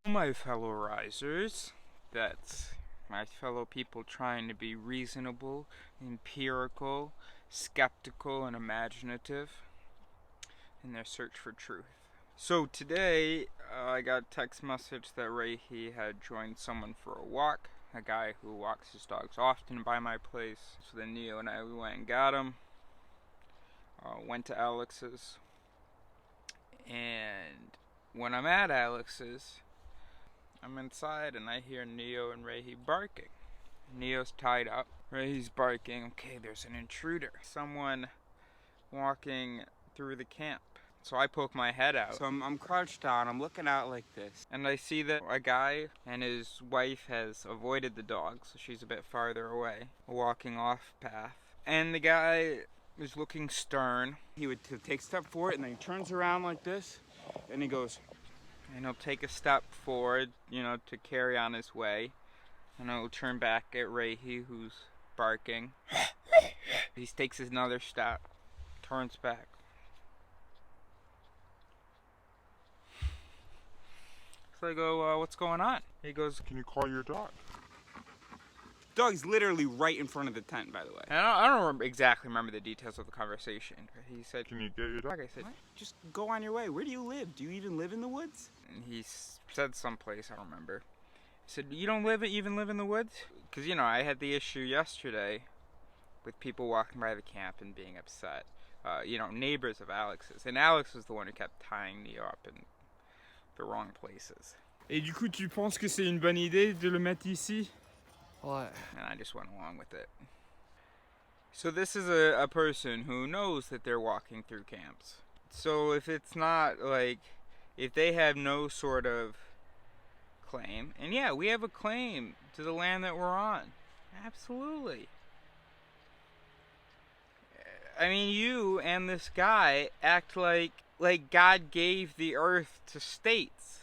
My fellow risers, that's my fellow people trying to be reasonable, empirical, skeptical, and imaginative in their search for truth. So today, I got a text message that Rehi had joined someone for a walk, a guy who walks his dogs often by my place. So then Neo and I, we went and got him, went to Alex's, and when I'm at Alex's, I'm inside and I hear Neo and Rehi barking. Neo's tied up, Rehi's barking. Okay, there's an intruder. Someone walking through the camp. So I poke my head out. So I'm crouched down, I'm looking out like this. And I see that a guy and his wife has avoided the dog, so she's a bit farther away, walking off path. And the guy is looking stern. He would take a step forward and then he turns around like this and he goes, and he'll take a step forward, to carry on his way. And he'll turn back at Rehi, who's barking. He takes another step, turns back. So I go, what's going on? He goes, can you call your dog? Dog's literally right in front of the tent, by the way. And I don't exactly remember the details of the conversation. He said, can you get your dog? I said, what? Just go on your way. Where do you live? Do you even live in the woods? And he said someplace, I don't remember. He said, you don't even live in the woods? Because, I had the issue yesterday with people walking by the camp and being upset. Neighbors of Alex's. And Alex was the one who kept tying me up in the wrong places. Et du coup, tu penses que c'est une bonne idée de le mettre ici? What? And I just went along with it. So this is a person who knows that they're walking through camps. So if it's not if they have no sort of claim, and yeah, we have a claim to the land that we're on. Absolutely. I mean, you and this guy act like God gave the earth to states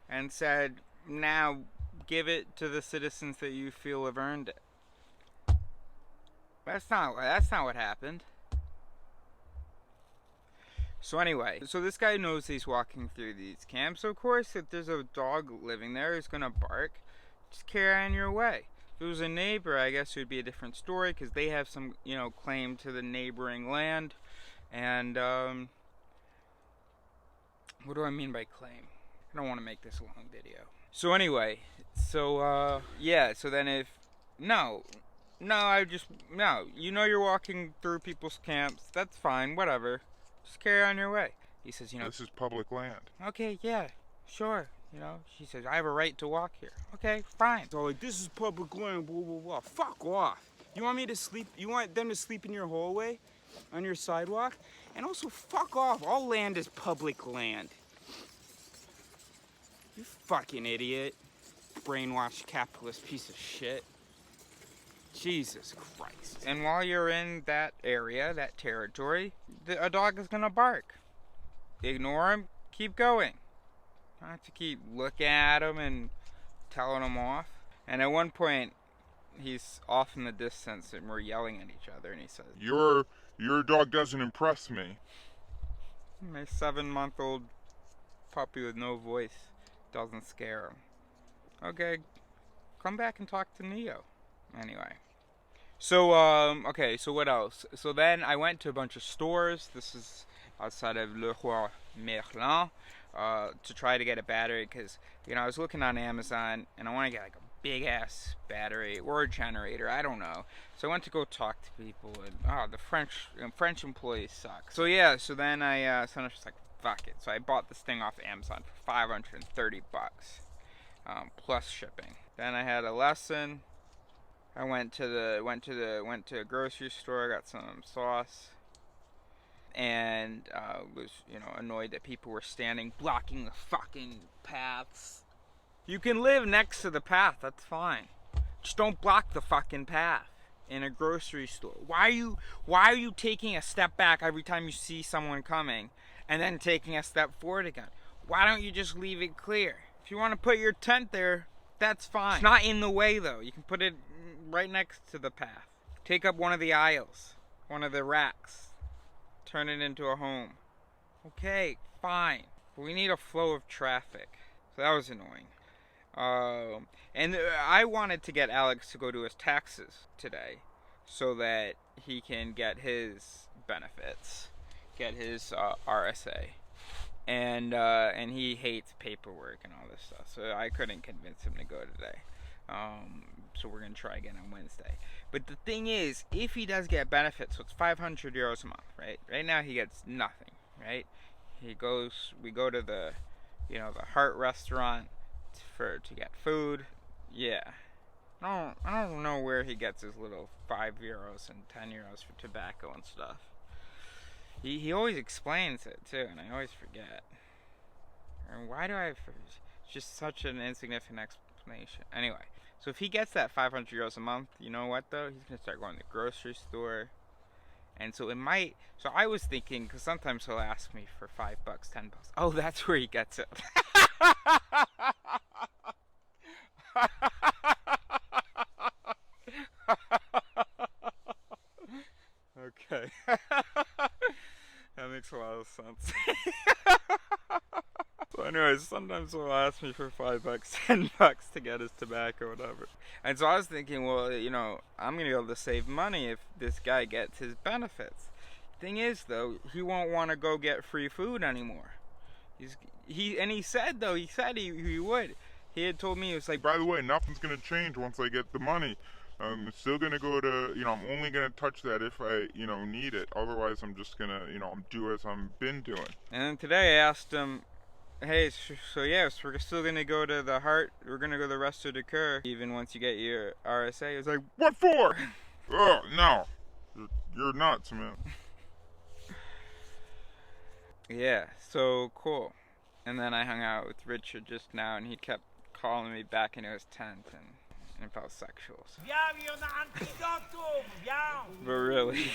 and said, now give it to the citizens that you feel have earned it. That's not what happened. So anyway, this guy knows he's walking through these camps. So of course, if there's a dog living there, he's gonna bark. Just carry on your way. If it was a neighbor, I guess it would be a different story because they have some, claim to the neighboring land. And what do I mean by claim? I don't want to make this a long video. So anyway, yeah, so then you're walking through people's camps, that's fine, whatever. Just carry on your way. He says, this is public land. Okay, yeah, sure. She says, I have a right to walk here. Okay, fine. So this is public land, blah, blah, blah. Fuck off. You want them to sleep in your hallway? On your sidewalk? And also, fuck off. All land is public land. You fucking idiot. Brainwashed capitalist piece of shit. Jesus Christ. And while you're in that area, that territory, a dog is gonna bark. Ignore him, keep going. Not have to keep looking at him and telling him off. And at one point, he's off in the distance and we're yelling at each other and he says, Your dog doesn't impress me. My 7-month-old puppy with no voice doesn't scare him. Okay, come back and talk to Neo. Anyway. So, okay, so what else? So then I went to a bunch of stores. This is outside of Le Roi Merlin, to try to get a battery because, I was looking on Amazon and I want to get a big ass battery or a generator, I don't know. So I went to go talk to people and the French employees suck. So yeah, so then I was just like, fuck it. So I bought this thing off Amazon for $530 plus shipping. Then I had a lesson. I went to a grocery store, got some sauce, and was annoyed that people were blocking the fucking paths. You can live next to the path, that's fine. Just don't block the fucking path in a grocery store. Why are you taking a step back every time you see someone coming and then taking a step forward again? Why don't you just leave it clear? If you want to put your tent there, that's fine. It's not in the way though. You can put it right next to the path. Take up one of the aisles, one of the racks. Turn it into a home. Okay, fine. But we need a flow of traffic. So that was annoying. And I wanted to get Alex to go do his taxes today so that he can get his benefits, get his RSA. And he hates paperwork and all this stuff, so I couldn't convince him to go today. So we're gonna try again on Wednesday. But the thing is, if he does get benefits, so it's 500 euros a month, right? Right now he gets nothing, right? We go to the, the Heart restaurant to get food. Yeah. I don't know where he gets his little 5 euros and 10 euros for tobacco and stuff. He always explains it too, and I always forget. And why do it's just such an insignificant explanation. Anyway, so if he gets that 500 euros a month, you know what though? He's gonna start going to the grocery store. And so it might, so I was thinking, because sometimes he'll ask me for $5, $10. Oh, that's where he gets it. Okay. That makes a lot of sense. So anyways, sometimes he'll ask me for $5, $10 to get his tobacco or whatever. And so I was thinking, well, I'm going to be able to save money if this guy gets his benefits. Thing is, though, he won't want to go get free food anymore. He said he would. He had told me, he was like, By the way, nothing's gonna change once I get the money. I'm still gonna go to, I'm only gonna touch that if I, need it. Otherwise, I'm just gonna, do as I've been doing. And then today I asked him, hey, so yes, we're still gonna go to the Heart. We're gonna go to the Resto de Cœur, even once you get your RSA. He was like, What for? Oh, no. You're nuts, man. yeah, so cool. And then I hung out with Ryszard just now, and he kept calling me back into his tent, and it felt sexual. So. But really,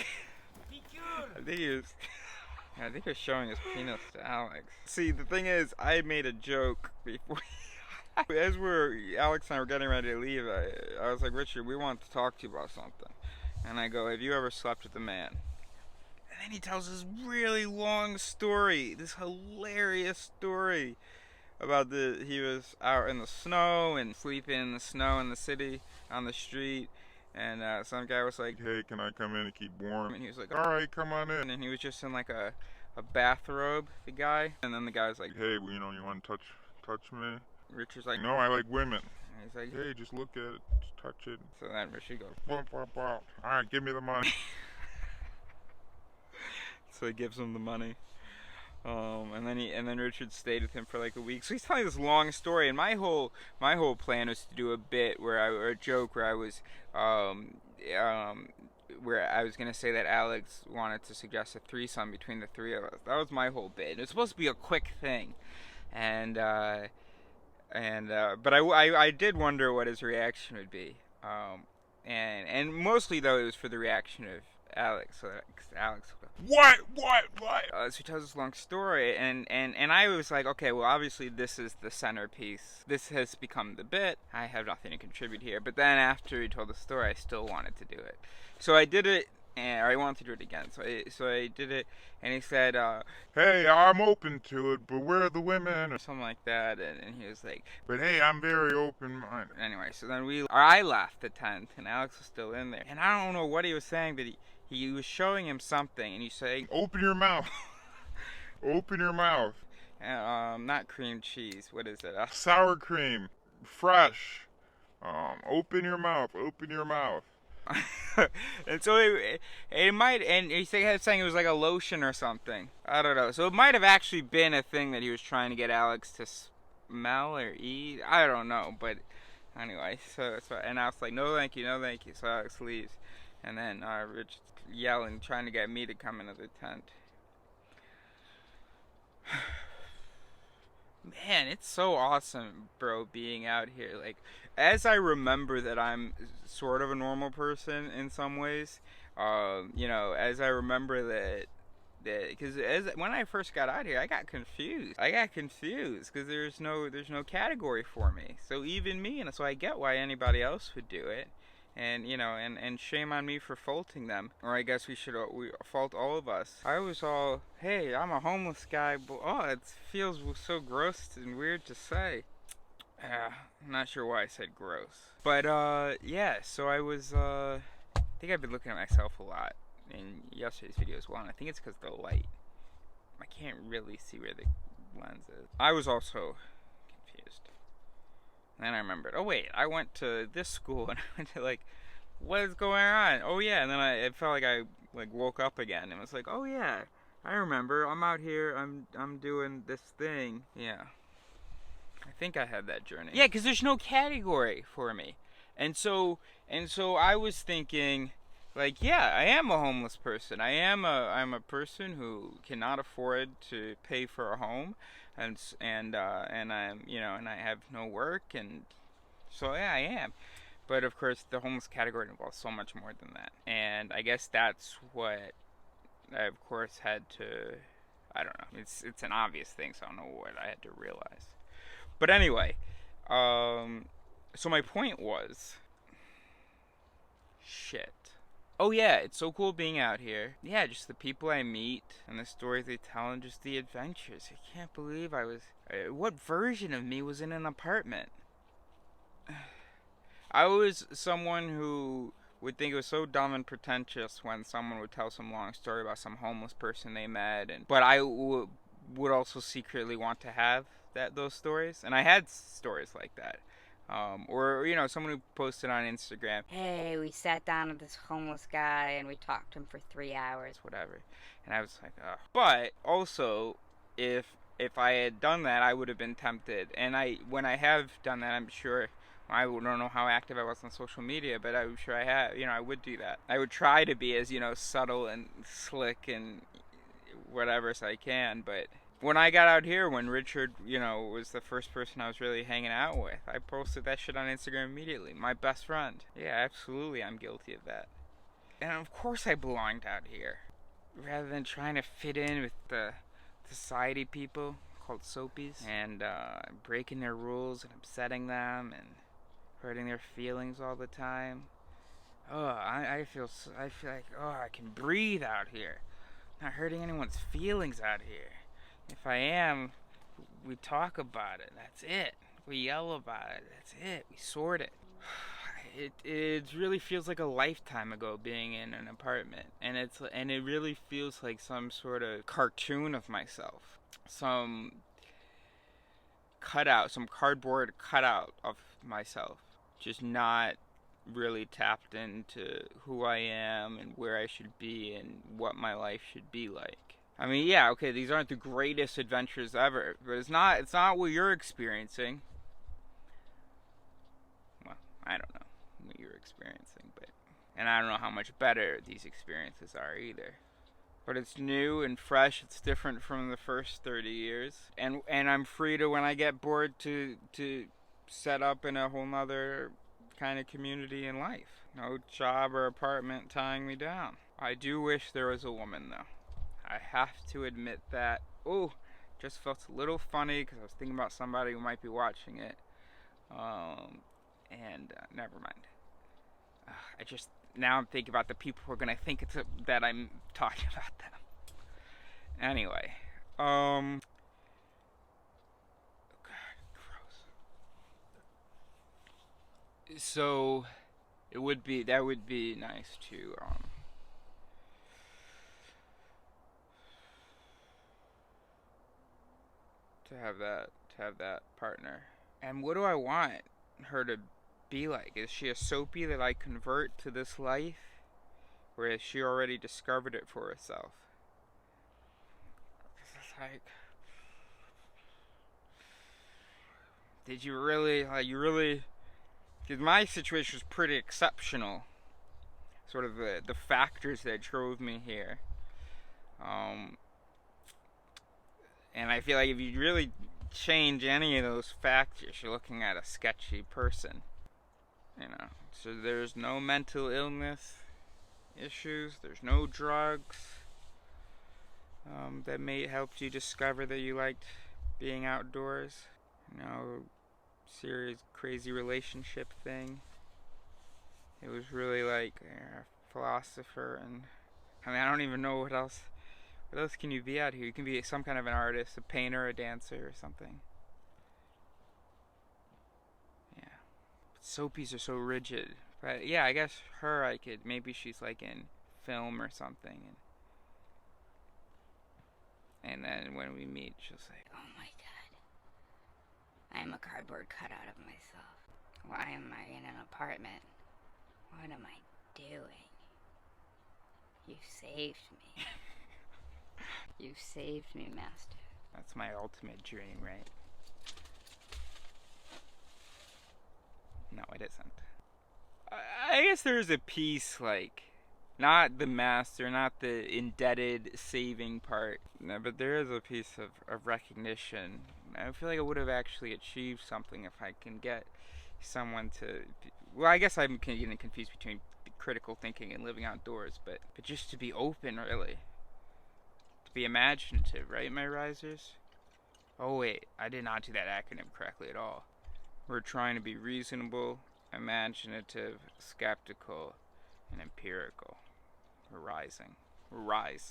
I think he was showing his penis to Alex. See, the thing is, I made a joke before. As Alex and I were getting ready to leave, I was like, Ryszard, we want to talk to you about something. And I go, have you ever slept with a man? And then he tells this really long story, this hilarious story about he was out in the snow and sleeping in the snow in the city on the street, and some guy was like, hey, can I come in and keep warm? And he was like, all right, come on in. And he was just in like a bathrobe, the guy. And then the guy was like, hey, you want to touch me? Ryszard's like, no, I like women. And he's like, hey, just look at it, just touch it. So then Ryszard goes, All right, give me the money. So he gives him the money. And then Ryszard stayed with him for like a week. So he's telling this long story, and my whole plan was to do a bit or a joke where I was gonna say that Alex wanted to suggest a threesome between the three of us. That was my whole bit. It was supposed to be a quick thing, but I did wonder what his reaction would be. And mostly though it was for the reaction of Alex. So Alex. What? So he tells this long story, and I was like, okay, well, obviously this is the centerpiece. This has become the bit. I have nothing to contribute here. But then after he told the story, I still wanted to do it. So I did it, or I wanted to do it again. So I did it, and he said, hey, I'm open to it, but where are the women? or something like that, and he was like, but hey, I'm very open-minded. Anyway, so then I left the tent, and Alex was still in there. And I don't know what he was saying, but he was showing him something, and he's saying, open your mouth. Open your mouth. Not cream cheese. What is it? Sour cream. Fresh. Open your mouth. Open your mouth. And so it might, and he kept saying it was like a lotion or something. I don't know. So it might have actually been a thing that he was trying to get Alex to smell or eat. I don't know. But anyway, and I was like, no thank you, no thank you. So Alex leaves. And then Rich yelling, trying to get me to come into the tent. Man, it's so awesome, bro, being out here. Like, as I remember that I'm sort of a normal person in some ways, as I remember that because when I first got out here, I got confused because there's no category for me. So even me, and so I get why anybody else would do it. And, you know, and shame on me for faulting them. Or I guess we fault all of us. I was all, hey, I'm a homeless guy, but it feels so gross and weird to say. I'm not sure why I said gross. But, yeah, so I was, I think I've been looking at myself a lot in yesterday's video as well, and I think it's because of the light. I can't really see where the lens is. I was also confused. And then I remembered, oh wait, I went to this school, and I went to like, what is going on? Oh yeah, and then it felt like I like woke up again, and was like, oh yeah, I remember, I'm out here, I'm doing this thing. Yeah. I think I had that journey. Yeah, because there's no category for me. And so I was thinking, like, yeah, I am a homeless person. I'm a person who cannot afford to pay for a home, and I'm, you know, and I have no work, and so yeah, I am. But of course, the homeless category involves so much more than that. And I guess that's what I, of course, had to, I don't know. It's an obvious thing, so I don't know what I had to realize. But anyway, so my point was, shit. Oh yeah, it's so cool being out here. Yeah, just the people I meet and the stories they tell and just the adventures. I can't believe I was, what version of me was in an apartment? I was someone who would think it was so dumb and pretentious when someone would tell some long story about some homeless person they met, but I would also secretly want to have those stories, and I had stories like that. Or, you know, someone who posted on Instagram, hey, we sat down with this homeless guy and we talked to him for 3 hours. Whatever. And I was like, ugh. But also, if I had done that, I would have been tempted. And when I have done that, I'm sure, I don't know how active I was on social media, but I'm sure I have, you know, I would do that. I would try to be as, you know, subtle and slick and whatever as I can, but when I got out here, when Ryszard, you know, was the first person I was really hanging out with, I posted that shit on Instagram immediately. My best friend. Yeah, absolutely, I'm guilty of that. And of course I belonged out here. Rather than trying to fit in with the society people called soapies and breaking their rules and upsetting them and hurting their feelings all the time. I feel like, I can breathe out here. Not hurting anyone's feelings out here. If I am, we talk about it. That's it. We yell about it. That's it. We sort it. It really feels like a lifetime ago being in an apartment, and it really feels like some sort of cartoon of myself, some cardboard cutout of myself, just not really tapped into who I am and where I should be and what my life should be like. I mean, yeah, okay, these aren't the greatest adventures ever, but it's not what you're experiencing. Well, I don't know what you're experiencing, and I don't know how much better these experiences are either. But it's new and fresh, it's different from the first 30 years, and I'm free to, when I get bored, to set up in a whole nother kind of community in life. No job or apartment tying me down. I do wish there was a woman, though. I have to admit that. Oh, just felt a little funny because I was thinking about somebody who might be watching it. Never mind. Now I'm thinking about the people who are gonna think that I'm talking about them. Anyway, God, gross. So, that would be nice to have that partner. And what do I want her to be like? Is she a soapy that I convert to this life, or has she already discovered it for herself? It's like, did you really, because my situation was pretty exceptional, sort of the factors that drove me here. And I feel like if you really change any of those factors, you're looking at a sketchy person. You know, so there's no mental illness issues, there's no drugs that may help you discover that you liked being outdoors. No serious crazy relationship thing. It was really like a philosopher, and I mean, I don't even know what else. What else can you be out here? You can be some kind of an artist, a painter, a dancer, or something. Yeah. But soapies are so rigid. But yeah, I guess her I could. Maybe she's like in film or something. And then when we meet, she'll say, Oh my god. I am a cardboard cutout of myself. Why am I in an apartment? What am I doing? You saved me. You saved me, master. that's my ultimate dream, right? No, it isn't. I guess there's a piece like, not the master, not the indebted saving part, no, but there is a piece of recognition. I feel like I would have actually achieved something if I can get someone to. Well, I guess I'm getting confused between critical thinking and living outdoors, but just to be open, really. To be imaginative, right, my risers? Oh wait, I did not do that acronym correctly at all. We're trying to be reasonable, imaginative, skeptical, and empirical. We're rising.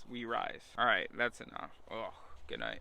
We rise. Alright, that's enough. Oh, good night.